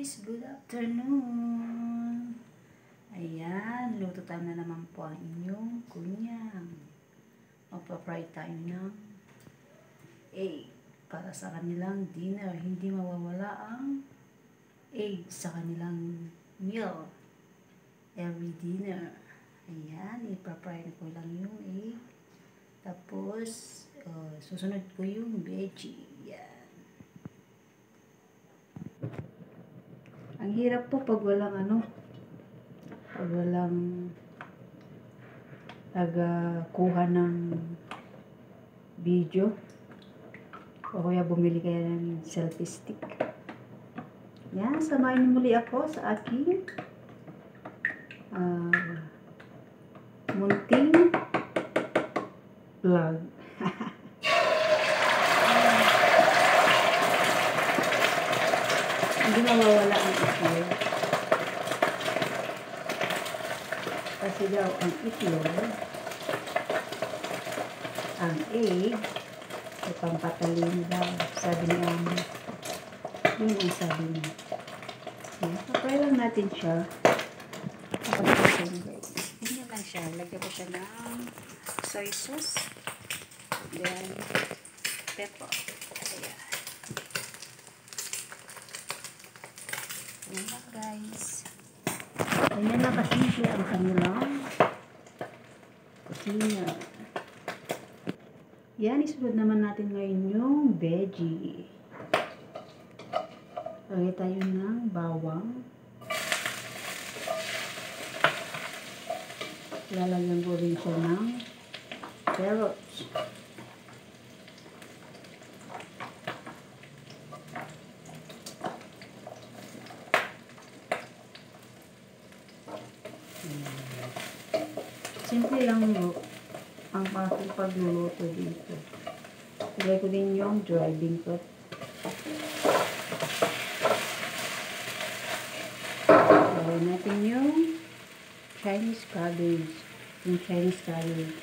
guys! Good afternoon! Ayan, luto tayo na naman po ang inyong kunyang. Magpa-fry tayo ng egg para sa kanilang dinner. Hindi mawawala ang egg sa kanilang meal every dinner. Ayan, ipa-fry ko lang yung egg. Tapos, susunod ko yung veggie. Yan. Ang hirap po pag walang pag walang kuha ng video. O kaya bumili kayo ng selfie stick. Yan, samahin muli ako sa aking munting vlog. Hindi mawawala ang itlog. Kasi daw ang itlog, ang egg, ay pampatalino daw. Sabi ni Ama. Yun ang sabi niya. Papray lang natin siya. Ganyan lang siya. Lagyan ko siya ng soy sauce. Then, pepper. Ayan. Ayan lang guys. Ayan lang kasi ang kanilang kusina. Yan, isunod naman natin ngayon yung veggie. Lagay tayo ng bawang. Lalagyan ko rin siya ng carrots. Simple lang ang aking pagluluto dito. Ilagay ko din yung dry bean pot. Ilagay natin yung Chinese cabbage. Yung Chinese cabbage.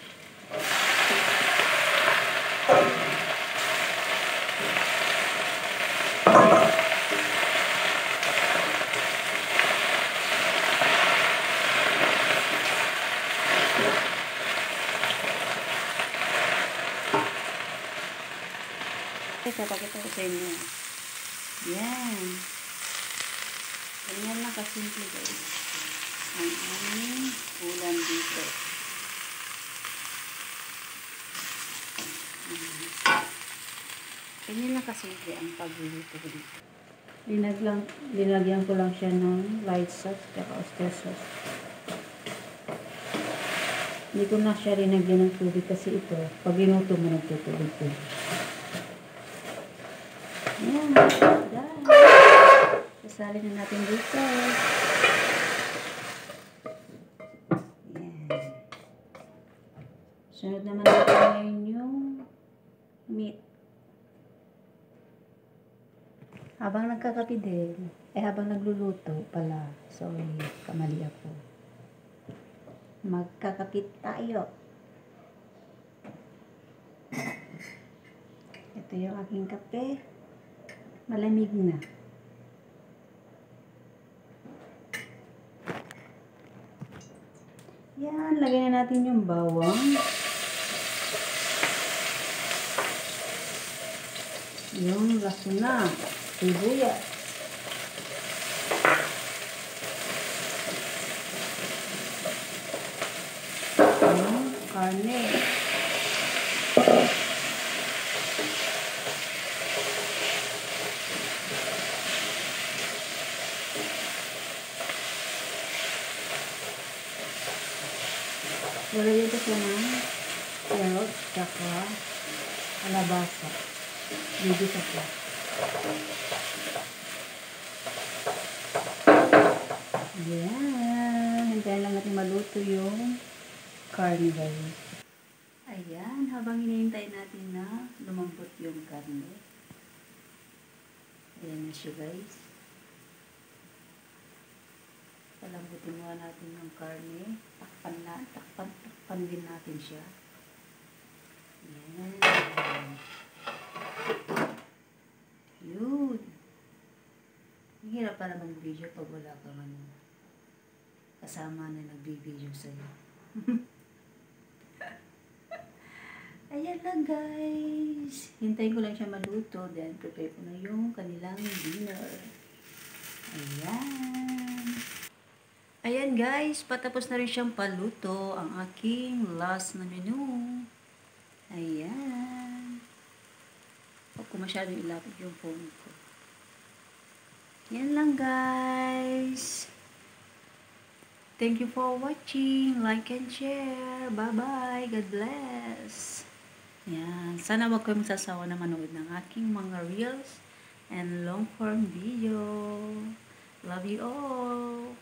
Papakita ko sa inyo. Yan. Ganyan lang kasimple guys. Ang aming ulam dito. Ganyan lang kasimple ang pagluluto ko dito. Linagyan ko lang siya ng light sauce at oyster sauce. Hindi ko na siya rinagyan ng tubig kasi ito, pag ginuto mo nagtutubig ko. Ayan, done. Sasali na natin dito. Ayan. Sunod naman natin ngayon yung meat. Habang nagkakape din, habang nagluluto pala, sorry, kamali ako. Magkakapit tayo. Ito yung aking kape. Malamig na. Yan, lagyan na natin yung bawang. Yung lasuna, sibuyas. Yung karne. Lalagyan ko siya ng carrots, tsaka alabasa. Bibisa ko. Ayan. Hintayin lang natin maluto yung karne guys. Ayan. Habang hinihintay natin na lumambot yung karne. Ayan na siya guys. Palambutin muna natin yung karne. Takpan din natin siya. Ayan. Yun. Hirap para mag-video pag wala kang ano, kasama na nag-video sa'yo. Ayan lang guys. Hintayin ko lang siya maluto. Then prepare ko na yung kanilang dinner. Ayan. Ayan guys. Patapos na rin siyang paluto. Ang aking last na menu. Ayan. Huwag ko masyadong ilapit yung phone ko. Yan lang guys. Thank you for watching. Like and share. Bye-bye. God bless. Yan. Sana wag kayong sasawa na manood ng aking mga reels and long form video. Love you all.